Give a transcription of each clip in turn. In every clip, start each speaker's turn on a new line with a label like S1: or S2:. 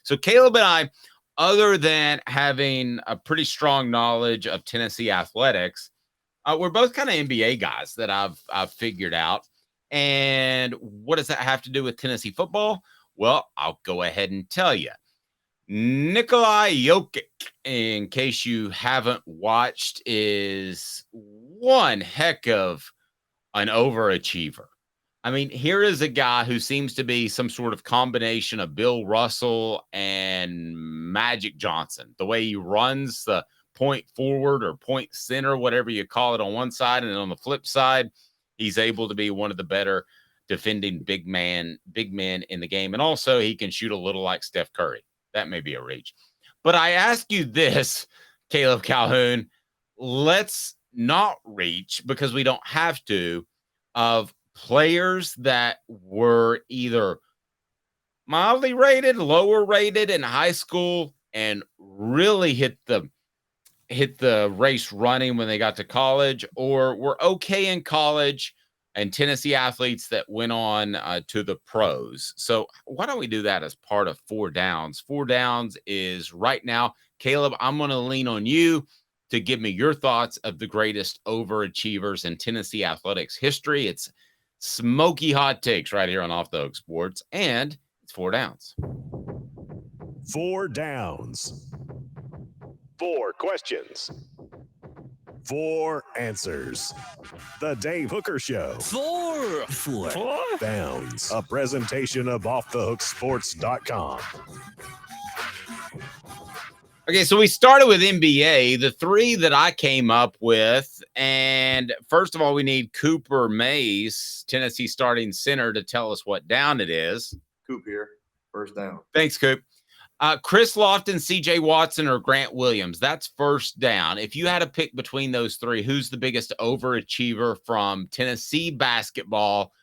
S1: So Caleb and I, other than having a pretty strong knowledge of Tennessee athletics, we're both kind of NBA guys that I've figured out. And what does that have to do with Tennessee football? Well, I'll go ahead and tell you. Nikola Jokic, in case you haven't watched, is one heck of an overachiever. I mean, here is a guy who seems to be some sort of combination of Bill Russell and Magic Johnson. The way he runs the point forward or point center, whatever you call it, on one side, and then on the flip side, he's able to be one of the better defending big men in the game. And also, he can shoot a little like Steph Curry. That may be a reach. But I ask you this, Caleb Calhoun, let's not reach, because we don't have to, of players that were either mildly rated, lower rated in high school, and really hit the race running when they got to college, or were okay in college, and Tennessee athletes that went on to the pros. So why don't we do that as part of 4 Downs? 4 Downs is right now. Caleb, I'm going to lean on you to give me your thoughts of the greatest overachievers in Tennessee athletics history. It's smoky hot takes right here on Off the Hook Sports, and it's 4 Downs.
S2: 4 Downs. 4 questions. 4 answers. The Dave Hooker Show.
S3: 4
S2: Downs. A presentation of OffTheHookSports.com.
S1: Okay, so we started with NBA, the 3 that I came up with. And first of all, we need Cooper Mays, Tennessee starting center, to tell us what down it is.
S4: Coop here. First down.
S1: Thanks, Coop. Chris Lofton, C.J. Watson, or Grant Williams. That's first down. If you had to pick between those 3, who's the biggest overachiever from Tennessee basketball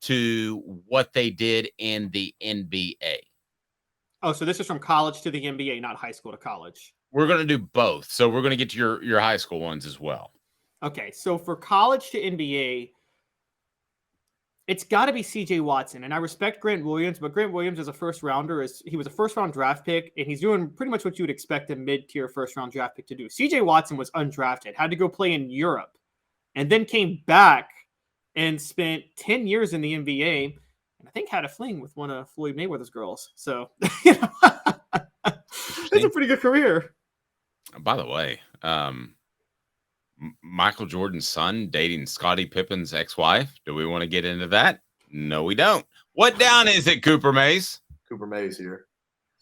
S1: to what they did in the NBA?
S5: Oh, so this is from college to the NBA, not high school to college.
S1: We're going to do both. So we're going to get to your high school ones as well.
S5: Okay, so for college to NBA, it's got to be C.J. Watson. And I respect Grant Williams, but Grant Williams as a first-rounder, he was a first-round draft pick, and he's doing pretty much what you would expect a mid-tier first-round draft pick to do. C.J. Watson was undrafted, had to go play in Europe, and then came back and spent 10 years in the NBA, and I think had a fling with one of Floyd Mayweather's girls. So, that's a pretty good career.
S1: By the way, Michael Jordan's son dating Scottie Pippen's ex-wife. Do we want to get into that? No, we don't. What down is it, Cooper Mays?
S4: Cooper Mays here.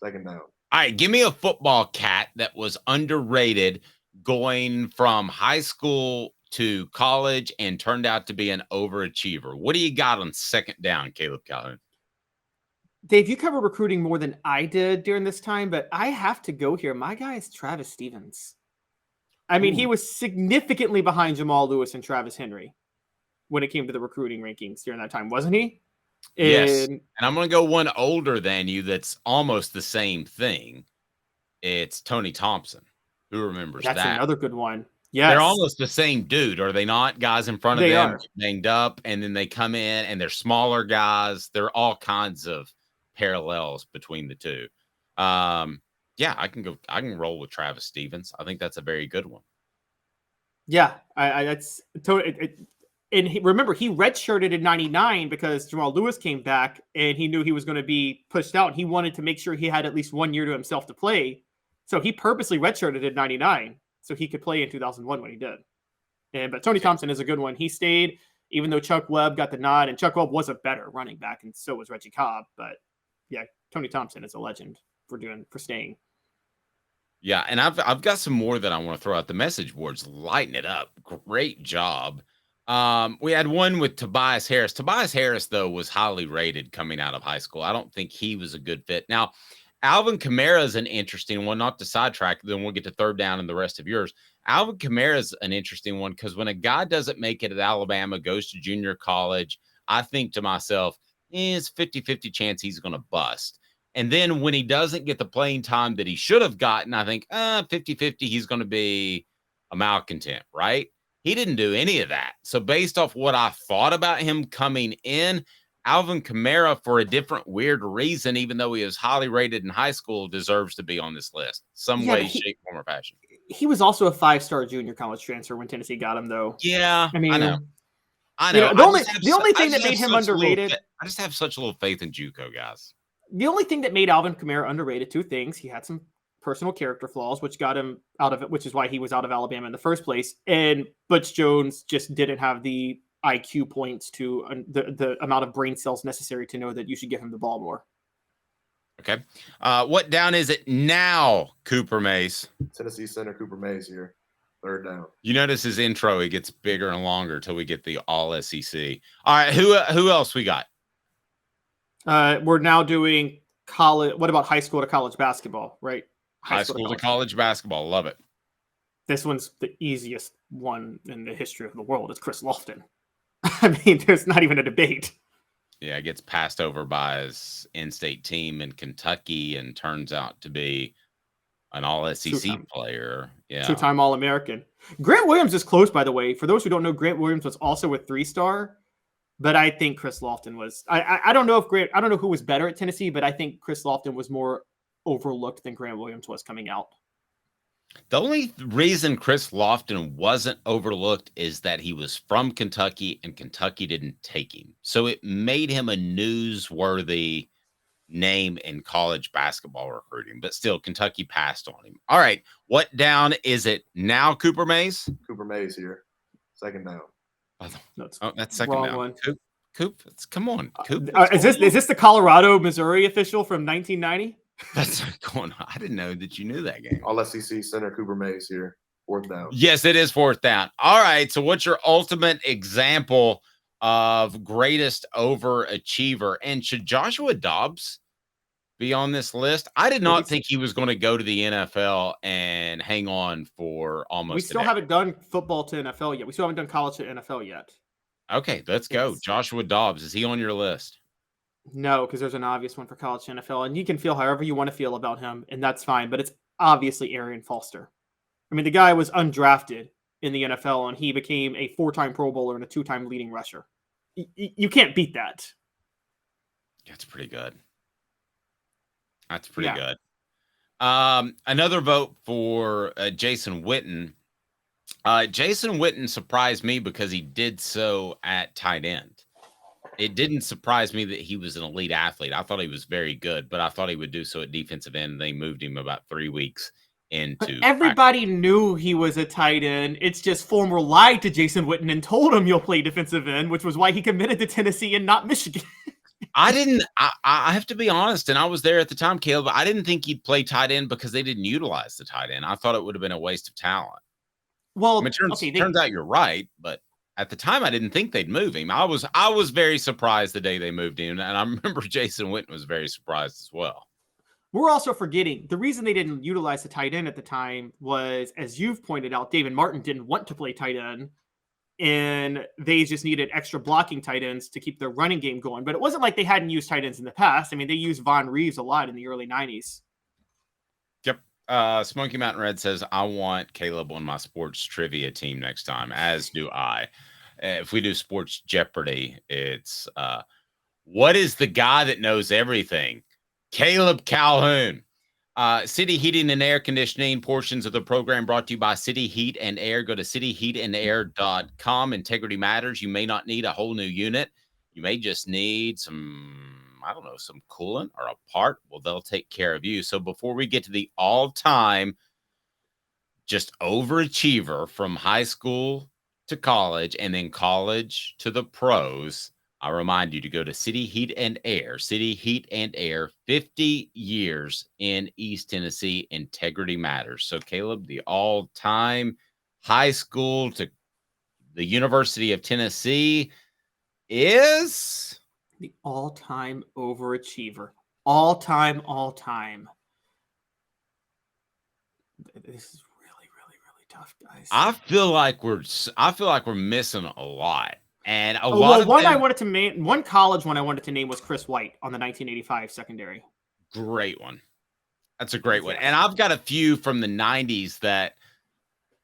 S4: Second down.
S1: All right, give me a football cat that was underrated going from high school to college and turned out to be an overachiever. What do you got on second down, Caleb Calhoun?
S5: Dave, you cover recruiting more than I did during this time, but I have to go here. My guy is Travis Stevens. I mean, he was significantly behind Jamal Lewis and Travis Henry when it came to the recruiting rankings during that time, wasn't he?
S1: Yes. And I'm going to go one older than you that's almost the same thing. It's Tony Thompson. Who remembers that?
S5: That's another good one. Yes.
S1: They're almost the same dude, are they not? Guys in front of them get banged up, and then they come in, and they're smaller guys. There are all kinds of parallels between the two. Yeah, I can roll with Travis Stevens. I think that's a very good one.
S5: Yeah, that's totally. And remember, he redshirted in '99 because Jamal Lewis came back, and he knew he was going to be pushed out. And he wanted to make sure he had at least 1 year to himself to play, so he purposely redshirted in '99 so he could play in 2001 when he did. But Tony Thompson is a good one. He stayed, even though Chuck Webb got the nod, and Chuck Webb was a better running back, and so was Reggie Cobb. But yeah, Tony Thompson is a legend for staying.
S1: Yeah, and I've got some more that I want to throw out. The message boards lighten it up. Great job. We had one with Tobias Harris. Tobias Harris, though, was highly rated coming out of high school. I don't think he was a good fit. Now, Alvin Kamara is an interesting one, not to sidetrack, then we'll get to third down and the rest of yours. Alvin Kamara is an interesting one because when a guy doesn't make it at Alabama, goes to junior college, I think to myself, it's 50-50 chance he's going to bust. And then when he doesn't get the playing time that he should have gotten, I think 50-50, he's going to be a malcontent, right? He didn't do any of that. So based off what I thought about him coming in, Alvin Kamara, for a different weird reason, even though he was highly rated in high school, deserves to be on this list. Some way, shape, form, or fashion.
S5: He was also a 5-star junior college transfer when Tennessee got him, though.
S1: Yeah,
S5: I mean,
S1: I know.
S5: The only thing that made him underrated.
S1: I just have such a little faith in JUCO guys.
S5: The only thing that made Alvin Kamara underrated, two things: he had some personal character flaws, which got him out of it, which is why he was out of Alabama in the first place. And Butch Jones just didn't have the IQ points to the amount of brain cells necessary to know that you should give him the ball more.
S1: Okay. What down is it now, Cooper Mace?
S4: Tennessee center Cooper Mays here. Third down.
S1: You notice his intro, it gets bigger and longer till we get the all SEC. All right, who else we got?
S5: We're now doing college. What about high school to college basketball, right?
S1: High school to college basketball. Love it.
S5: This one's the easiest one in the history of the world. It's Chris Lofton. I mean, there's not even a debate.
S1: Yeah, gets passed over by his in-state team in Kentucky and turns out to be an all-SEC player. Yeah.
S5: Two-time All-American. Grant Williams is close, by the way. For those who don't know, Grant Williams was also a 3-star, but I think Chris Lofton was. I don't know who was better at Tennessee, but I think Chris Lofton was more overlooked than Grant Williams was coming out.
S1: The only reason Chris Lofton wasn't overlooked is that he was from Kentucky and Kentucky didn't take him. So it made him a newsworthy name in college basketball recruiting, but still Kentucky passed on him. All right. What down is it now, Cooper Mays?
S4: Cooper Mays here. Second down.
S1: That's second down.
S5: One.
S1: Coop, come on. Coop,
S5: is this the Colorado, Missouri official from 1990?
S1: That's going on. I didn't know that you knew that game.
S4: All SEC center Cooper Mays here. Fourth down.
S1: Yes, it is fourth down. All right. So what's your ultimate example of greatest overachiever? And should Joshua Dobbs be on this list? I did not think he was going to go to the NFL and hang on for almost.
S5: We still haven't done football to NFL yet. We still haven't done college to NFL yet.
S1: Okay, let's go. Joshua Dobbs. Is he on your list?
S5: No, because there's an obvious one for college to NFL, and you can feel however you want to feel about him, and that's fine. But it's obviously Arian Foster. I mean, the guy was undrafted in the NFL, and he became a 4-time Pro Bowler and a 2-time leading rusher. You can't beat that.
S1: That's pretty good. That's pretty good. Another vote for Jason Witten. Jason Witten surprised me because he did so at tight end. It didn't surprise me that he was an elite athlete. I thought he was very good, but I thought he would do so at defensive end. They moved him about 3 weeks into.
S5: Everybody knew he was a tight end. It's just former lied to Jason Witten and told him you'll play defensive end, which was why he committed to Tennessee and not Michigan.
S1: I have to be honest, and I was there at the time, Caleb. I didn't think he'd play tight end because they didn't utilize the tight end. I thought it would have been a waste of talent.
S5: Well,
S1: I mean, turns out you're right, but at the time I didn't think they'd move him. I was very surprised the day they moved him, and I remember Jason Witten was very surprised as well.
S5: We're also forgetting the reason they didn't utilize the tight end at the time was, as you've pointed out, David Martin didn't want to play tight end, and they just needed extra blocking tight ends to keep their running game going. But it wasn't like they hadn't used tight ends in the past. I mean, they used Von Reeves a lot in the early 90s.
S1: Yep. Smoky Mountain Red says, I want Caleb on my sports trivia team next time, as do I. If we do Sports Jeopardy, it's what is the guy that knows everything? Caleb Calhoun. City Heating and Air Conditioning portions of the program brought to you by City Heat and Air. Go to cityheatandair.com. Integrity matters. You may not need a whole new unit. You may just need some coolant or a part. Well, they'll take care of you. So before we get to the all-time just overachiever from high school to college and then college to the pros, I remind you to go to City Heat and Air. City Heat and Air, 50 years in East Tennessee. Integrity matters. So, Caleb, the all-time high school to the University of Tennessee is
S5: the all-time overachiever. All-time. This is really, really, really tough, guys.
S1: I feel like we're missing a lot. And one college one I wanted to name was Chris White on the 1985 secondary. Great one. That's a great one. And I've got a few from the 90s that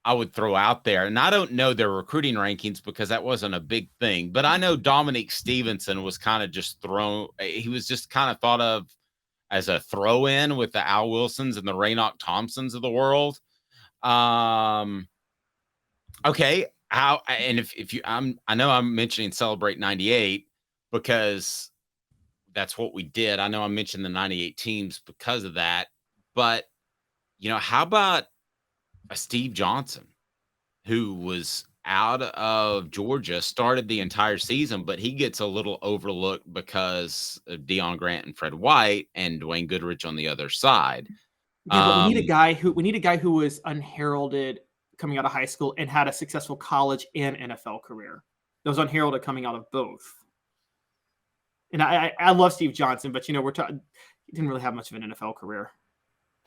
S1: I would throw out there, and I don't know their recruiting rankings because that wasn't a big thing, but I know Dominique Stevenson was kind of just he was just kind of thought of as a throw-in with the Al Wilsons and the Raynoch Thompsons of the world. Okay. I know I'm mentioning Celebrate 98 because that's what we did. I know I mentioned the 98 teams because of that, but how about a Steve Johnson who was out of Georgia, started the entire season, but he gets a little overlooked because of Deion Grant and Fred White and Dwayne Goodrich on the other side.
S5: Yeah, but we need a guy who was unheralded coming out of high school and had a successful college and NFL career. That was unheralded coming out of both. And I love Steve Johnson, but he didn't really have much of an NFL career,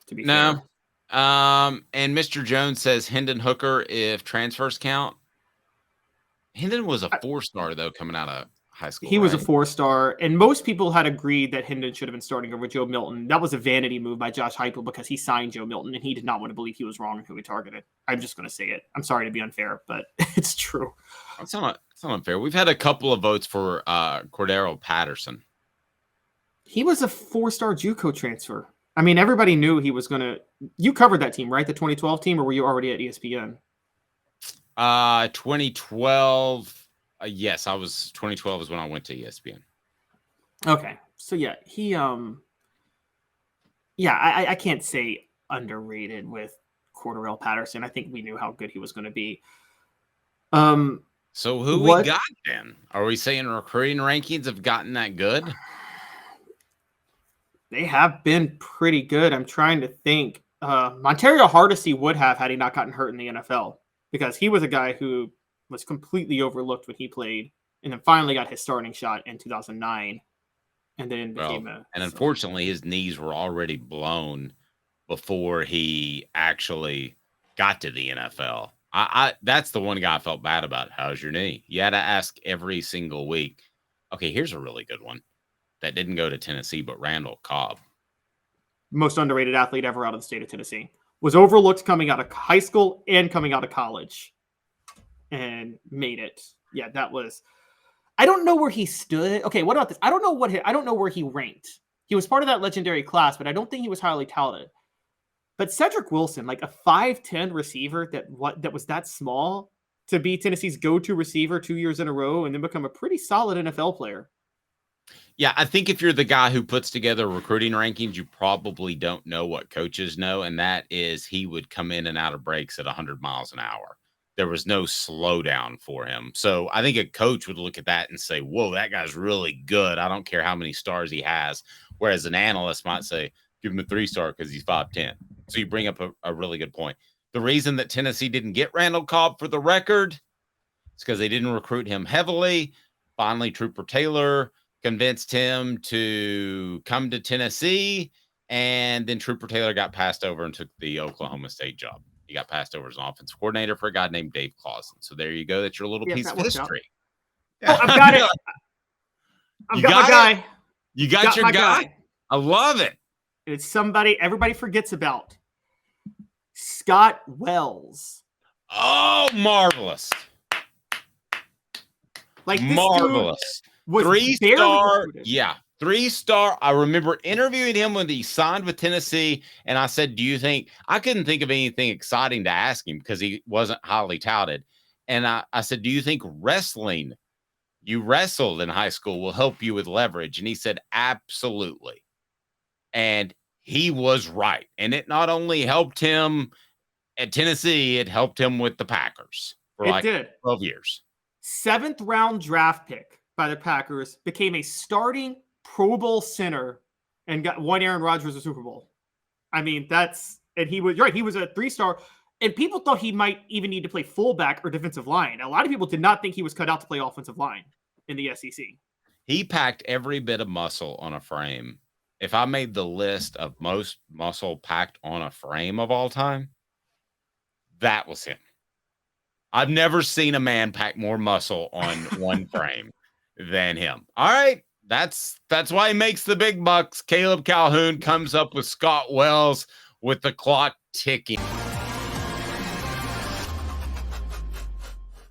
S5: to be fair.
S1: And Mr. Jones says Hendon Hooker if transfers count. Hendon was a 4-star though coming out of high school.
S5: He was a 4-star, and most people had agreed that Hendon should have been starting over Joe Milton. That was a vanity move by Josh Heupel because he signed Joe Milton, and he did not want to believe he was wrong in who he targeted. I'm just going to say it. I'm sorry to be unfair, but it's true.
S1: It's not unfair. We've had a couple of votes for Cordero Patterson.
S5: He was a 4-star JUCO transfer. I mean, everybody knew he was going to. You covered that team, right? The 2012 team, or were you already at ESPN?
S1: 2012. Yes, I was. 2012 is when I went to ESPN.
S5: Okay, so yeah, I can't say underrated with Cordero Patterson. I think we knew how good he was going to be.
S1: So who we got then? Are we saying recruiting rankings have gotten that good?
S5: They have been pretty good. I'm trying to think. Montario Hardesty would have had he not gotten hurt in the NFL, because he was a guy who was completely overlooked when he played, and then finally got his starting shot in 2009, and then became
S1: unfortunately his knees were already blown before he actually got to the NFL. I that's the one guy I felt bad about. How's your knee? You had to ask every single week. Okay, here's a really good one that didn't go to Tennessee, but Randall Cobb.
S5: Most underrated athlete ever out of the state of Tennessee. Was overlooked coming out of high school and coming out of college, and made it. Yeah, that was. I don't know where he stood. Okay, what about this? I don't know where he ranked. He was part of that legendary class, but I don't think he was highly touted. But Cedrick Wilson, like a 5'10" receiver that was that small to be Tennessee's go-to receiver 2 years in a row and then become a pretty solid NFL player.
S1: Yeah, I think if you're the guy who puts together recruiting rankings, you probably don't know what coaches know, and that is he would come in and out of breaks at 100 miles an hour. There was no slowdown for him. So I think a coach would look at that and say, whoa, that guy's really good. I don't care how many stars he has. Whereas an analyst might say, give him a 3-star because he's 5'10". So you bring up a really good point. The reason that Tennessee didn't get Randall Cobb, for the record, is because they didn't recruit him heavily. Finally, Trooper Taylor convinced him to come to Tennessee, and then Trooper Taylor got passed over and took the Oklahoma State job. He got passed over as an offensive coordinator for a guy named Dave Clawson. So there you go. That's your little piece of history.
S5: Oh, I've got it. I've got my guy.
S1: You got your guy? I love it.
S5: It's somebody everybody forgets about. Scott Wells.
S1: Oh, marvelous.
S5: Like this
S1: marvelous. 3-star. Yeah. 3-star. I remember interviewing him when he signed with Tennessee, and I said, I couldn't think of anything exciting to ask him because he wasn't highly touted. And I said, do you think you wrestled in high school, will help you with leverage? And he said, absolutely. And he was right. And it not only helped him at Tennessee, it helped him with the Packers for 12 years.
S5: 7th round draft pick by the Packers, became a starting Pro Bowl center, and won Aaron Rodgers a Super Bowl. I mean, he was right. He was a 3-star, and people thought he might even need to play fullback or defensive line. A lot of people did not think he was cut out to play offensive line in the SEC.
S1: He packed every bit of muscle on a frame. If I made the list of most muscle packed on a frame of all time, that was him. I've never seen a man pack more muscle on one frame than him. All right. That's why he makes the big bucks. Caleb Calhoun comes up with Scott Wells with the clock ticking.